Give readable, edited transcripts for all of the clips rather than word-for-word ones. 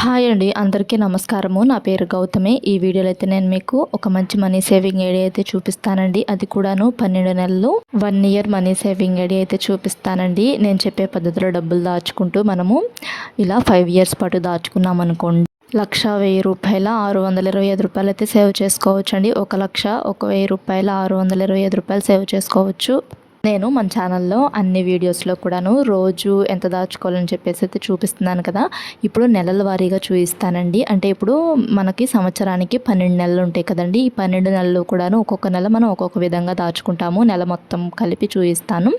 Hi అండి, అందరికీ నమస్కారము. నా పేరు గౌతమి. ఈ వీడియోలో అయితే నేను మీకు ఒక మంచి మనీ సేవింగ్ ఐడియా అయితే చూపిస్తానండి. అది కూడాను 12 నెలలు 1 ఇయర్ మనీ సేవింగ్ ఐడియా అయితే చూపిస్తానండి. నేను చెప్పే పద్ధతిలో డబ్బులు దాచుకుంటూ మనము ఇలా 5 ఇయర్స్ పాటు దాచుకున్నాం అనుకోండి, 1,1000 రూపాయల 625 రూపాయలు అయితే సేవ్ చేసుకోవచ్చు అండి. 1,01,000 రూపాయల 625 రూపాయలు సేవ్ చేసుకోవచ్చు. నేను మన ఛానల్లో అన్ని వీడియోస్లో కూడాను రోజు ఎంత దాచుకోవాలని చెప్పేసి అయితే చూపిస్తున్నాను కదా. ఇప్పుడు నెలల వారీగా చూపిస్తానండి. అంటే ఇప్పుడు మనకి సంవత్సరానికి 12 నెలలు ఉంటాయి కదండి. ఈ 12 నెలలు కూడాను ఒక్కొక్క నెల మనం ఒక్కొక్క విధంగా దాచుకుంటాము. నెల మొత్తం కలిపి చూపిస్తాను.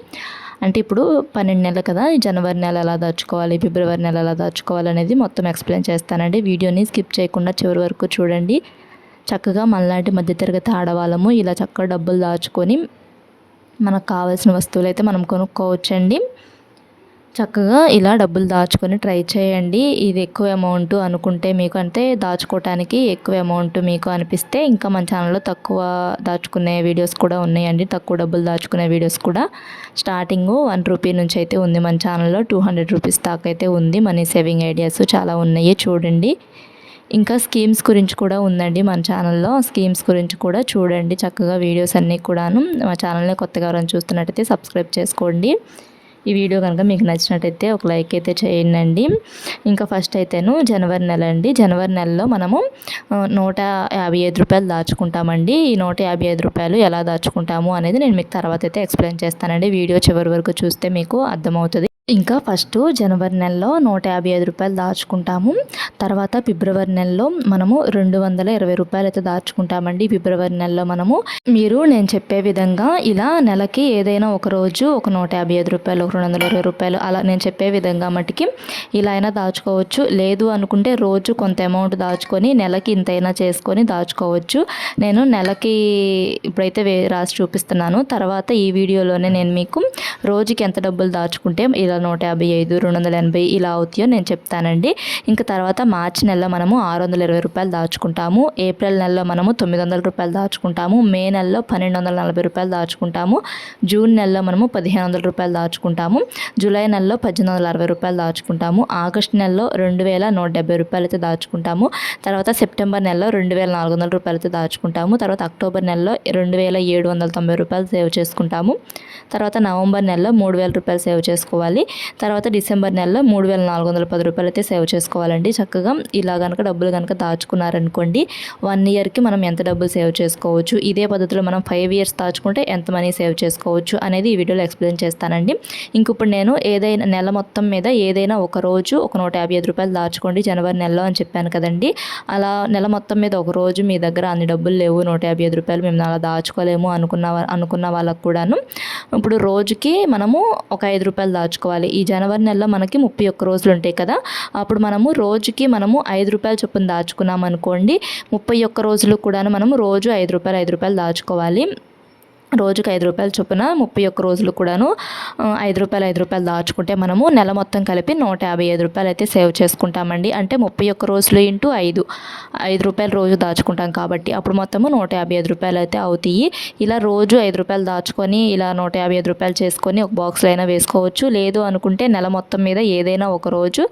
అంటే ఇప్పుడు 12 నెలలు కదా, ఈ జనవరి నెల ఎలా దాచుకోవాలి, ఫిబ్రవరి నెల ఎలా దాచుకోవాలి అనేది మొత్తం ఎక్స్ప్లెయిన్ చేస్తానండి. వీడియోని స్కిప్ చేయకుండా చివరి వరకు చూడండి. చక్కగా మనలాంటి మధ్యతరగతి ఆడవాళ్ళము ఇలా చక్కగా డబ్బులు దాచుకొని మనకు కావాల్సిన వస్తువులు అయితే మనం కొనుక్కోవచ్చండి. చక్కగా ఇలా డబ్బులు దాచుకొని ట్రై చేయండి. ఇది ఎక్కువ అమౌంట్ అనుకుంటే మీకు, అంటే దాచుకోవటానికి ఎక్కువ అమౌంట్ మీకు అనిపిస్తే ఇంకా మన ఛానల్లో తక్కువ దాచుకునే వీడియోస్ కూడా ఉన్నాయండి. తక్కువ డబ్బులు దాచుకునే వీడియోస్ కూడా స్టార్టింగ్ 1 రూపీ నుంచి అయితే ఉంది మన ఛానల్లో. 200 రూపీస్ దాకా అయితే ఉంది. మనీ సేవింగ్ ఐడియాస్ చాలా ఉన్నాయి, చూడండి. ఇంకా స్కీమ్స్ గురించి కూడా ఉందండి మన ఛానల్లో. స్కీమ్స్ గురించి కూడా చూడండి. చక్కగా వీడియోస్ అన్నీ కూడాను మా ఛానల్ని కొత్తగా ఎవరైనా చూస్తున్నట్టయితే సబ్స్క్రైబ్ చేసుకోండి. ఈ వీడియో కనుక మీకు నచ్చినట్టయితే ఒక లైక్ అయితే చేయండి. ఇంకా ఫస్ట్ అయితేను జనవరి నెల అండి. జనవరి నెలలో మనము 155 రూపాయలు దాచుకుంటామండి. ఈ 155 రూపాయలు ఎలా దాచుకుంటాము అనేది నేను మీకు తర్వాత అయితే ఎక్స్ప్లెయిన్ చేస్తానండి. వీడియో చివరి వరకు చూస్తే మీకు అర్థమవుతుంది. ఇంకా ఫస్ట్ జనవరి నెలలో 155 రూపాయలు దాచుకుంటాము. తర్వాత ఫిబ్రవరి నెలలో మనము 220 రూపాయలు అయితే దాచుకుంటామండి. ఫిబ్రవరి నెలలో మనము నేను చెప్పే విధంగా ఇలా నెలకి ఏదైనా ఒక రోజు ఒక 155 రూపాయలు, 220 రూపాయలు అలా నేను చెప్పే విధంగా మటుకి ఇలా అయినా దాచుకోవచ్చు. లేదు అనుకుంటే రోజు కొంత అమౌంట్ దాచుకొని నెలకి ఇంతైనా చేసుకొని దాచుకోవచ్చు. నేను నెలకి ఇప్పుడైతే రాసి చూపిస్తున్నాను. తర్వాత ఈ వీడియోలోనే నేను మీకు రోజుకి ఎంత డబ్బులు దాచుకుంటే ఇలా 155, 280 ఇలా అవుతాయో నేను చెప్తానండి. ఇంకా తర్వాత మార్చి నెలలో మనము 620 రూపాయలు దాచుకుంటాము. ఏప్రిల్ నెలలో మనము 900 రూపాయలు దాచుకుంటాము. మే నెలలో 1240 రూపాయలు దాచుకుంటాము. జూన్ నెలలో మనము 1500 రూపాయలు దాచుకుంటాము. జూలై నెలలో 1860 రూపాయలు దాచుకుంటాము. ఆగస్టు నెలలో 2170 రూపాయలు అయితే దాచుకుంటాము. తర్వాత సెప్టెంబర్ నెలలో 2400 రూపాయలు అయితే దాచుకుంటాము. తర్వాత అక్టోబర్ నెలలో 2790 రూపాయలు సేవ్ చేసుకుంటాము. తర్వాత నవంబర్ నెలలో 3000 రూపాయలు సేవ్ చేసుకోవాలి. తర్వాత డిసెంబర్ నెలలో 3410 రూపాయలు అయితే సేవ్ చేసుకోవాలండి. చక్కగా ఇలా కనుక డబ్బులు కనుక దాచుకున్నారనుకోండి, 1 ఇయర్కి మనం ఎంత డబ్బులు సేవ్ చేసుకోవచ్చు, ఇదే పద్ధతిలో మనం 5 ఇయర్స్ దాచుకుంటే ఎంత మనీ సేవ్ చేసుకోవచ్చు అనేది ఈ వీడియోలో ఎక్స్ప్లెయిన్ చేస్తానండి. ఇంక ఇప్పుడు నేను ఏదైనా నెల మొత్తం మీద ఏదైనా ఒక రోజు ఒక 155 రూపాయలు దాచుకోండి జనవరి నెలలో అని చెప్పాను కదండి. అలా నెల మొత్తం మీద ఒక రోజు మీ దగ్గర అన్ని డబ్బులు లేవు, 155 రూపాయలు మేము అలా దాచుకోలేము అనుకున్న వాళ్ళకు కూడాను ఇప్పుడు రోజుకి మనము ఒక 5 రూపాయలు దాచుకోవాలి. ఈ జనవరి నెలలో మనకి 31 రోజులు ఉంటాయి కదా. అప్పుడు మనము రోజుకి 5 రూపాయలు చొప్పున దాచుకున్నాం అనుకోండి, 31 రోజులు కూడా మనము రోజు 5 రూపాయలు దాచుకోవాలి. రోజుకి 5 రూపాయలు చొప్పున 31 రోజులు కూడాను 5 రూపాయలు దాచుకుంటే మనము నెల మొత్తం కలిపి 155 రూపాయలు అయితే సేవ్ చేసుకుంటామండి. అంటే 31 రోజులు ఇంటూ 5 రూపాయలు రోజు దాచుకుంటాం కాబట్టి అప్పుడు మొత్తము 155 రూపాయలు అయితే అవుతాయి. ఇలా రోజు 5 రూపాయలు దాచుకొని ఇలా 155 రూపాయలు చేసుకొని ఒక బాక్స్లో అయినా వేసుకోవచ్చు. లేదు అనుకుంటే నెల మొత్తం మీద ఏదైనా ఒక రోజు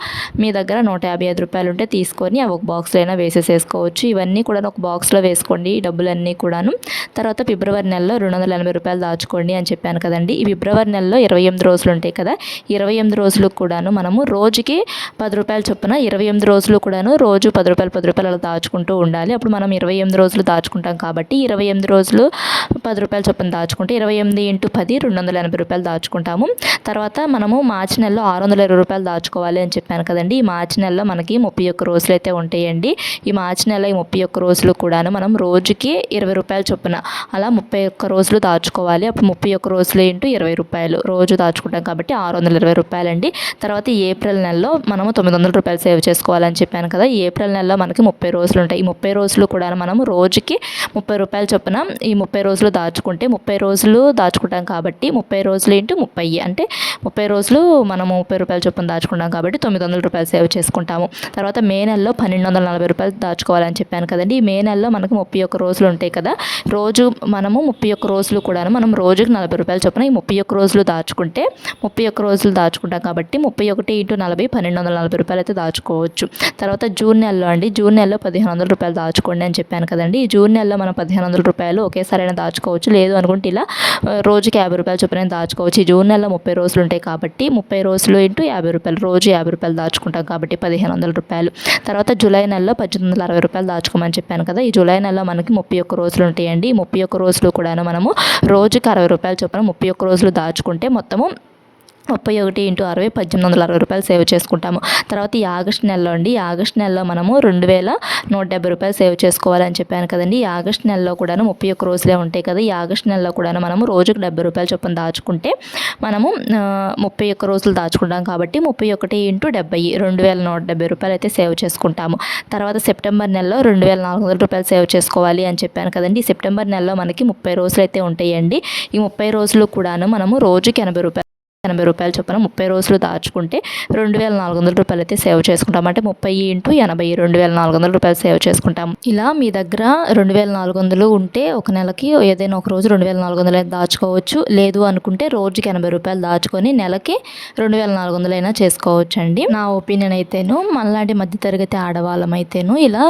మీ దగ్గర 155 రూపాయలు ఉంటే తీసుకొని అవి ఒక బాక్స్లో అయినా వేసేసుకోవచ్చు. ఇవన్నీ కూడా ఒక బాక్స్లో వేసుకోండి ఈ డబ్బులన్నీ కూడాను. తర్వాత ఫిబ్రవరి నెలలో 280 రూపాయలు దాచుకోండి అని చెప్పాను కదండి. ఈ ఫిబ్రవరి నెలలో 28 రోజులు ఉంటాయి కదా. 28 రోజులు కూడాను మనము రోజుకి 10 రూపాయలు చొప్పున 28 రోజులు కూడాను రోజు 10 రూపాయలు అలా దాచుకుంటూ ఉండాలి. అప్పుడు మనం 28 రోజులు దాచుకుంటాం కాబట్టి 28 రోజులు 10 రూపాయలు చొప్పున దాచుకుంటే 28 × 10 280 రూపాయలు దాచుకుంటాము. తర్వాత మనము మార్చి నెలలో 620 రూపాయలు దాచుకోవాలి అని చెప్పాను కదండి. ఈ మార్చి నెలలో మనకి 31 రోజులు అయితే ఉంటాయండి. ఈ మార్చి నెల 31 రోజులు కూడాను మనం రోజుకి 20 రూపాయలు చొప్పున అలా 31 రోజులు దాచుకోవాలి. అప్పుడు 31 రోజులు ఇంటూ 20 రూపాయలు రోజు దాచుకుంటాం కాబట్టి 620 రూపాయలండి. తర్వాత ఏప్రిల్ నెలలో మనము 900 రూపాయలు సేవ్ చేసుకోవాలని చెప్పాను కదా. ఈ ఏప్రిల్ నెలలో మనకి 30 రోజులు ఉంటాయి. ఈ 30 రోజులు కూడా మనము రోజుకి 30 రూపాయలు చొప్పున ఈ 30 రోజులు దాచుకుంటే 30 రోజులు దాచుకుంటాం కాబట్టి 30 రోజులు ఇంటూ 30 అంటే 30 రోజులు మనము 30 రూపాయలు చొప్పున దాచుకుంటాం కాబట్టి 900 రూపాయలు సేవ్ చేసుకుంటాము. తర్వాత మే నెలలో 1240 రూపాయలు దాచుకోవాలని చెప్పాను కదండి. ఈ మే నెలలో మనకు 31 రోజులు ఉంటాయి కదా. రోజు మనము 31 రోజులు రోజులు కూడాను మనం రోజుకి 40 రూపాయలు చొప్పున ఈ 31 రోజులు దాచుకుంటే 31 రోజులు దాచుకుంటాం కాబట్టి 31 ఇంటూ 40 1240 రూపాయలు అయితే దాచుకోవచ్చు. తర్వాత జూన్ నెలలో అండి, జూన్ నెలలో 1500 రూపాయలు దాచుకోండి అని చెప్పాను కదండి. ఈ జూన్ నెలలో మనం 1500 రూపాయలు ఒకేసారైనా దాచుకోవచ్చు, లేదు అనుకుంటే ఇలా రోజుకి 50 రూపాయలు చొప్పున దాచుకోవచ్చు. ఈ జూన్ నెలలో 30 రోజులు ఉంటాయి కాబట్టి 30 రోజులు ఇంటూ 50 రూపాయలు, రోజు 50 రూపాయలు దాచుకుంటాం కాబట్టి 1500 రూపాయలు. తర్వాత జూలై నెలలో 1860 రూపాయలు దాచుకోమని చెప్పాను కదా. ఈ జూలై నెలలో మనకి 31 రోజులు ఉంటాయండి. ఈ 31 రోజులు కూడా మనము రోజుకి 60 రూపాయలు చొప్పున 31 రోజులు దాచుకుంటే మొత్తము 31 ఇంటూ 60 1860 రూపాయలు సేవ్ చేసుకుంటాము. తర్వాత ఈ ఆగస్ట్ నెలలో అండి, ఈ ఆగస్ట్ నెలలో మనము 2170 రూపాయలు సేవ్ చేసుకోవాలని చెప్పాను కదండి. ఈ ఆగస్ట్ నెలలో కూడా 31 రోజులే ఉంటాయి కదా. ఈ ఆగస్ట్ నెలలో కూడా మనము రోజుకు 70 రూపాయలు చొప్పున దాచుకుంటే మనము 31 రోజులు దాచుకుంటాం కాబట్టి 31 ఇంటూ 70 2170 రూపాయలు అయితే సేవ్ చేసుకుంటాము. తర్వాత సెప్టెంబర్ నెలలో 2400 రూపాయలు సేవ్ చేసుకోవాలి అని చెప్పాను కదండి. ఈ సెప్టెంబర్ నెలలో మనకి 30 రోజులు అయితే ఉంటాయండి. ఈ 30 రోజులు కూడాను మనము రోజుకి 80 రూపాయలు చొప్పున 30 రోజులు దాచుకుంటే 2400 రూపాయలు అయితే సేవ్ చేసుకుంటాం. అంటే 30 ఇంటూ 80 2400 రూపాయలు సేవ్ చేసుకుంటాం. ఇలా మీ దగ్గర 2400 ఉంటే ఒక నెలకి ఏదైనా ఒక రోజు 2400 అయితే దాచుకోవచ్చు, లేదు అనుకుంటే రోజుకి 80 రూపాయలు దాచుకొని నెలకి 2400 అయినా చేసుకోవచ్చు అండి. నా ఒపీనియన్ అయితేను మనలాంటి మధ్యతరగతి ఆడవాళ్ళం అయితేను ఇలా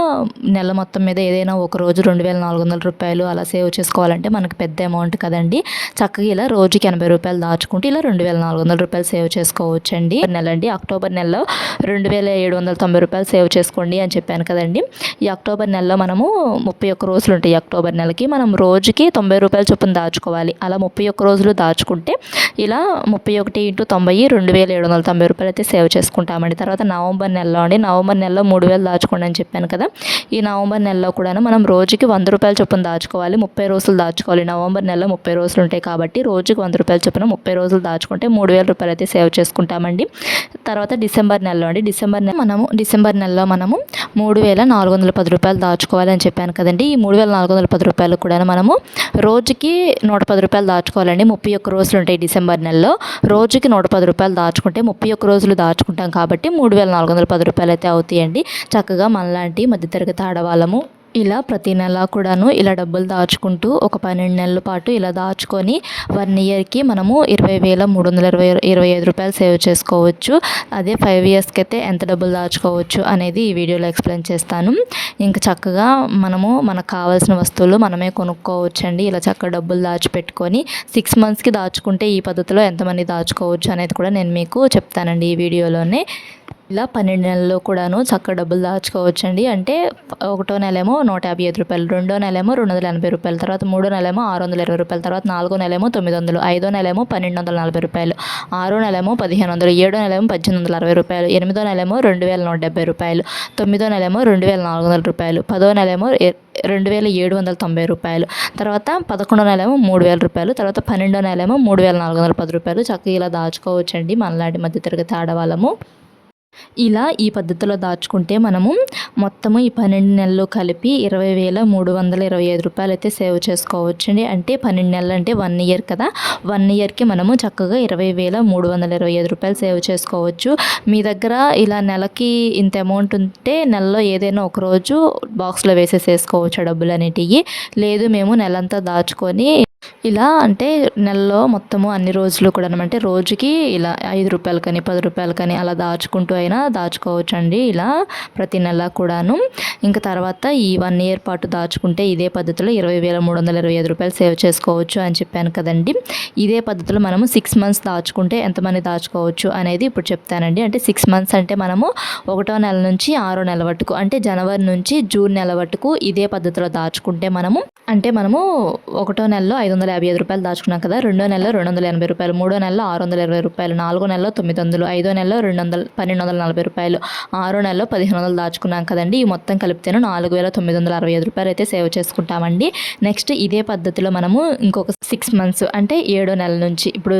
నెల మొత్తం మీద ఏదైనా ఒక రోజు 2400 రూపాయలు అలా సేవ్ చేసుకోవాలంటే మనకి పెద్ద అమౌంట్ కదండి. చక్కగా ఇలా రోజుకి 80 రూపాయలు దాచుకుంటే ఇలా 2400 రూపాయలు సేవ్ చేసుకోవచ్చండి. నెల అండి, అక్టోబర్ నెలలో 2790 రూపాయలు సేవ్ చేసుకోండి అని చెప్పాను కదండి. ఈ అక్టోబర్ నెలలో మనము 31 రోజులు ఉంటాయి. అక్టోబర్ నెలకి మనం రోజుకి 90 రూపాయలు చొప్పున దాచుకోవాలి. అలా 31 రోజులు దాచుకుంటే ఇలా 31 ఇంటూ 90 2790 రూపాయలు అయితే సేవ్ చేసుకుంటామండి. తర్వాత నవంబర్ నెలలో అండి, నవంబర్ నెలలో 3000 దాచుకోండి అని చెప్పాను కదా. ఈ నవంబర్ నెలలో కూడా మనం రోజుకి 100 రూపాయలు చొప్పున దాచుకోవాలి. 30 రోజులు దాచుకోవాలి. నవంబర్ నెలలో 30 రోజులు ఉంటాయి కాబట్టి రోజుకి 100 రూపాయలు చొప్పున 30 రోజులు దాచుకుంటే 3000 రూపాయలు అయితే సేవ్ చేసుకుంటామండి. తర్వాత డిసెంబర్ నెలలో అండి, డిసెంబర్ నెలలో మనము 3410 రూపాయలు దాచుకోవాలి అని చెప్పాను కదండి. ఈ 3410 రూపాయలు కూడా మనము రోజుకి 110 రూపాయలు దాచుకోవాలండి. 31 రోజులు ఉంటాయి డిసెంబర్ నెలలో. రోజుకి 110 రూపాయలు దాచుకుంటే 31 రోజులు దాచుకుంటాం కాబట్టి 3410 రూపాయలు అయితే అవుతాయండి. చక్కగా మనలాంటి మధ్యతరగతి ఆడవాళ్ళము ఇలా ప్రతి నెల కూడాను ఇలా డబ్బులు దాచుకుంటూ ఒక 12 నెలల పాటు ఇలా దాచుకొని 1 ఇయర్కి మనము 20,325 రూపాయలు సేవ్ చేసుకోవచ్చు. అదే 5 ఇయర్స్కి అయితే ఎంత డబ్బులు దాచుకోవచ్చు అనేది ఈ వీడియోలో ఎక్స్ప్లెయిన్ చేస్తాను. ఇంకా చక్కగా మనకు కావాల్సిన వస్తువులు మనమే కొనుక్కోవచ్చండి. ఇలా చక్కగా డబ్బులు దాచిపెట్టుకొని 6 మంత్స్కి దాచుకుంటే ఈ పద్ధతిలో ఎంతమంది దాచుకోవచ్చు అనేది కూడా నేను మీకు చెప్తానండి ఈ వీడియోలోనే. ఇలా 12 నెలల్లో కూడాను చక్కగా డబ్బులు దాచుకోవచ్చండి. అంటే ఒకటో నెలేమో 155 రూపాయలు, రెండో నెలేమో 280 రూపాయలు, తర్వాత మూడో నెలేమో 620 రూపాయలు, తర్వాత నాలుగో నెలేమో 900, ఐదో నెలేమో 1240 రూపాయలు, ఆరో నెలేమో 1500, ఏడో నెలేమో 1860 రూపాయలు, ఎనిమిదో నెలేమో 2170 రూపాయలు, తొమ్మిదో నెలేమో 2400 రూపాయలు, పదో నెలేమో 2790 రూపాయలు, తర్వాత 11వ నెలేమో 3000 రూపాయలు, తర్వాత 12వ నెలేమో 3410 రూపాయలు. చక్కగా ఇలా దాచుకోవచ్చండి మనలాంటి మధ్యతరగతి ఆడవాళ్ళము. ఇలా ఈ పద్ధతిలో దాచుకుంటే మనము మొత్తము ఈ 12 నెలలు కలిపి 20,325 రూపాయలు అయితే సేవ్ చేసుకోవచ్చండి. అంటే 12 నెలలు అంటే 1 ఇయర్ కదా. 1 ఇయర్కి మనము చక్కగా 20,325 రూపాయలు సేవ్ చేసుకోవచ్చు. మీ దగ్గర ఇలా నెలకి ఇంత అమౌంట్ ఉంటే నెలలో ఏదైనా ఒక రోజు బాక్స్లో వేసేసుకోవచ్చు డబ్బులు అనేటివి. లేదు మేము నెలంతా దాచుకొని ఇలా అంటే నెలలో మొత్తము అన్ని రోజులు కూడా అంటే రోజుకి ఇలా 5 రూపాయలు కానీ 10 రూపాయలు కానీ అలా దాచుకుంటూ అయినా దాచుకోవచ్చు అండి ఇలా ప్రతి నెల కూడాను. ఇంకా తర్వాత ఈ 1 ఇయర్ పాటు దాచుకుంటే ఇదే పద్ధతిలో 20,325 రూపాయలు సేవ్ చేసుకోవచ్చు అని చెప్పాను కదండి. ఇదే పద్ధతిలో మనము 6 మంత్స్ దాచుకుంటే ఎంతమంది దాచుకోవచ్చు అనేది ఇప్పుడు చెప్తానండి. అంటే 6 మంత్స్ అంటే మనము 1వ నెల నుంచి 6వ నెల వరకు అంటే జనవరి నుంచి జూన్ నెల వరకు ఇదే పద్ధతిలో దాచుకుంటే మనము 1వ నెలలో 555 రూపాయలు దాచుకున్నాం కదా, 2వ నెలలో 280 రూపాయలు, 3వ నెలలో 620 రూపాయలు, 4వ నెలలో 900, 5వ నెలలో 1240 రూపాయలు, 6వ నెలలో 1500 దాచుకున్నాం కదండి. ఈ మొత్తం కలిపితేను 4,965 రూపాయలు అయితే సేవ్ చేసుకుంటామండి. నెక్స్ట్ ఇదే పద్ధతిలో మనము ఇంకొక 6 మంత్స్ అంటే 7వ నెల నుంచి ఇప్పుడు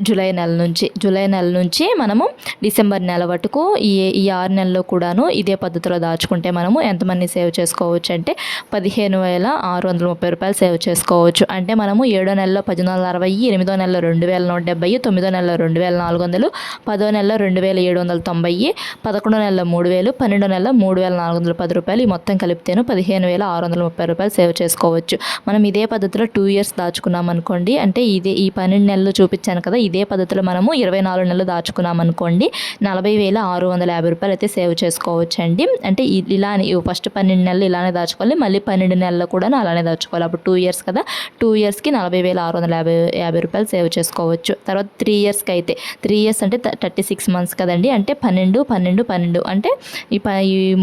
జూలై నెల నుంచి మనము డిసెంబర్ నెల వరకు ఈ 6 నెలల్లో కూడాను ఇదే పద్ధతిలో దాచుకుంటే మనము ఎంతమంది సేవ్ చేసుకోవచ్చు అంటే 15,630 రూపాయలు సేవ్ చేసుకోవచ్చు. అంటే మనము ఏడో నెలలో 1860, ఎనిమిదో నెలలో 2170, తొమ్మిదో నెలలో 2400, పదో నెలలో 2790, 11 నెలలో 3000, 12 నెలలో 3410 రూపాయలు. ఈ మొత్తం కలిపితేను 15,630 రూపాయలు సేవ్ చేసుకోవచ్చు. మనం ఇదే పద్ధతిలో 2 ఇయర్స్ దాచుకున్నాం అనుకోండి, అంటే ఈ 12 నెలలు చూపించాను కదా, ఇదే పద్ధతిలో మనము 24 నెలలు దాచుకున్నాం అనుకోండి 40,650 రూపాయలు అయితే సేవ్ చేసుకోవచ్చు అండి. అంటే ఇలానే ఫస్ట్ 12 నెలలు ఇలానే దాచుకోవాలి, మళ్ళీ 12 నెలలు కూడా అలానే దాచుకోవాలి. అప్పుడు 2 ఇయర్స్ కదా, 2 ఇయర్స్కి 40,650 రూపాయలు సేవ్ చేసుకోవచ్చు. తర్వాత 3 ఇయర్స్కి అయితే 3 ఇయర్స్ అంటే 36 మంత్స్ కదండి, అంటే 12, 12, 12 అంటే ఈ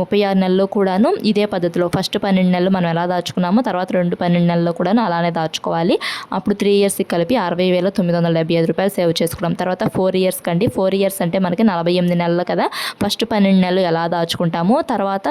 36 నెలల్లో కూడాను ఇదే పద్ధతిలో ఫస్ట్ 12 నెలలు మనం ఎలా దాచుకున్నామో తర్వాత 12 నెలల్లో కూడా అలానే దాచుకోవాలి. అప్పుడు 3 ఇయర్స్కి కలిపి 60,975 రూపాయలు సేవ్ చేసుకున్నాం. తర్వాత 4 ఇయర్స్ కండి, 4 ఇయర్స్ అంటే మనకి 48 నెలలు కదా, ఫస్ట్ 12 నెలలు ఎలా దాచుకుంటామో తర్వాత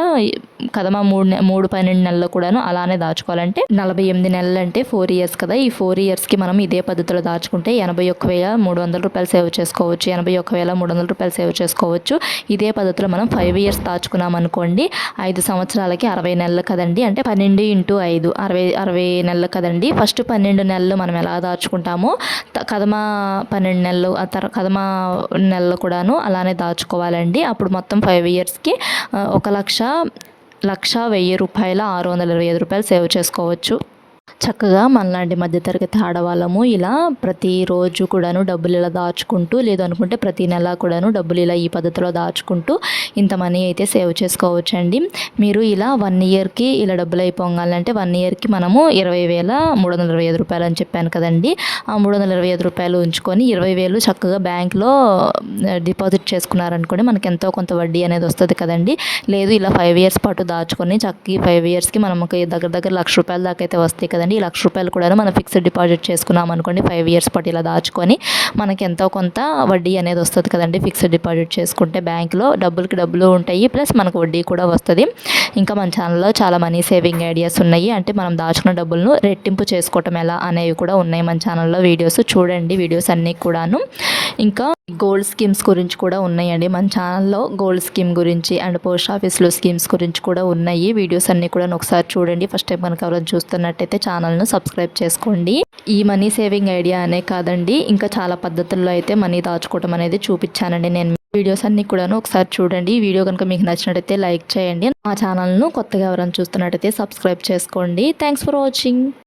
కదమా 3 12 నెలలు కూడాను అలానే దాచుకోవాలంటే 48 నెలలు అంటే 4 ఇయర్స్ కదా, ఈ 4 ఇయర్స్కి మనం ఇదే పద్ధతిలో దాచుకుంటే 81,300 రూపాయలు సేవ్ చేసుకోవచ్చు. 81,300 రూపాయలు సేవ్ చేసుకోవచ్చు. ఇదే పద్ధతిలో మనం 5 ఇయర్స్ దాచుకున్నాం అనుకోండి, 5 సంవత్సరాలకి 60 నెలలు కదండి, అంటే 12 × 5 60 నెలలు కదండి. ఫస్ట్ 12 నెలలు మనం ఎలా దాచుకుంటామో కదమా 12 నెలలు కదమా నెలలు కూడాను అలానే దాచుకోవాలండి. అప్పుడు మొత్తం 5 ఇయర్స్కి 1,10,1,000 రూపాయల 625 రూపాయలు సేవ్ చేసుకోవచ్చు. చక్కగా మనలాంటి మధ్యతరగతి ఆడవాళ్ళము ఇలా ప్రతిరోజు కూడాను డబ్బులు ఇలా దాచుకుంటూ, లేదనుకుంటే ప్రతి నెల కూడాను డబ్బులు ఇలా ఈ పద్ధతిలో దాచుకుంటూ ఇంత మనీ అయితే సేవ్ చేసుకోవచ్చండి. మీరు ఇలా 1 ఇయర్కి ఇలా డబ్బులు అయిపోగాలంటే 1 ఇయర్కి మనము 20,325 రూపాయలు అని చెప్పాను కదండి. ఆ 325 రూపాయలు ఉంచుకొని 20,000 చక్కగా బ్యాంక్లో డిపాజిట్ చేసుకున్నారనుకోండి, మనకి ఎంతో కొంత వడ్డీ అనేది వస్తుంది కదండి. లేదు ఇలా 5 ఇయర్స్ పాటు దాచుకొని చక్కగా 5 ఇయర్స్కి మనకి దగ్గర ₹1,00,000 దాకా అయితే వస్తాయి కదండి. ఈ ₹1,00,000 కూడా మనం ఫిక్స్డ్ డిపాజిట్ చేసుకున్నాం అనుకోండి, 5 ఇయర్స్ పాటు ఇలా దాచుకొని మనకి ఎంతో కొంత వడ్డీ అనేది వస్తుంది కదండి. ఫిక్స్డ్ డిపాజిట్ చేసుకుంటే బ్యాంక్లో డబ్బులు ఉంటాయి, ప్లస్ మనకు వడ్డీ కూడా వస్తుంది. ఇంకా మన ఛానల్లో చాలా మనీ సేవింగ్ ఐడియాస్ ఉన్నాయి, అంటే మనం దాచుకున్న డబ్బులను రెట్టింపు చేసుకోవటం ఎలా అనేవి కూడా ఉన్నాయి మన ఛానల్లో వీడియోస్. చూడండి వీడియోస్ అన్నీ కూడాను. ఇంకా గోల్డ్ స్కీమ్స్ గురించి కూడా ఉన్నాయండి మన ఛానల్లో. గోల్డ్ స్కీమ్ గురించి అండ్ పోస్ట్ ఆఫీస్లో స్కీమ్స్ గురించి కూడా ఉన్నాయి. వీడియోస్ అన్నీ కూడా ఒకసారి చూడండి. ఫస్ట్ టైం కనుక ఎవరైనా చూస్తున్నట్టయితే ఛానల్ను సబ్స్క్రైబ్ చేసుకోండి. ఈ మనీ సేవింగ్ ఐడియా అనే కాదండి, ఇంకా చాలా పద్ధతుల్లో అయితే మనీ దాచుకోవడం అనేది చూపించానండి నేను. వీడియోస్ అన్నీ కూడాను ఒకసారి చూడండి. ఈ వీడియో కనుక మీకు నచ్చినట్టయితే లైక్ చేయండి. మా ఛానల్ను కొత్తగా ఎవరైనా చూస్తున్నట్టయితే సబ్స్క్రైబ్ చేసుకోండి. Thanks for watching.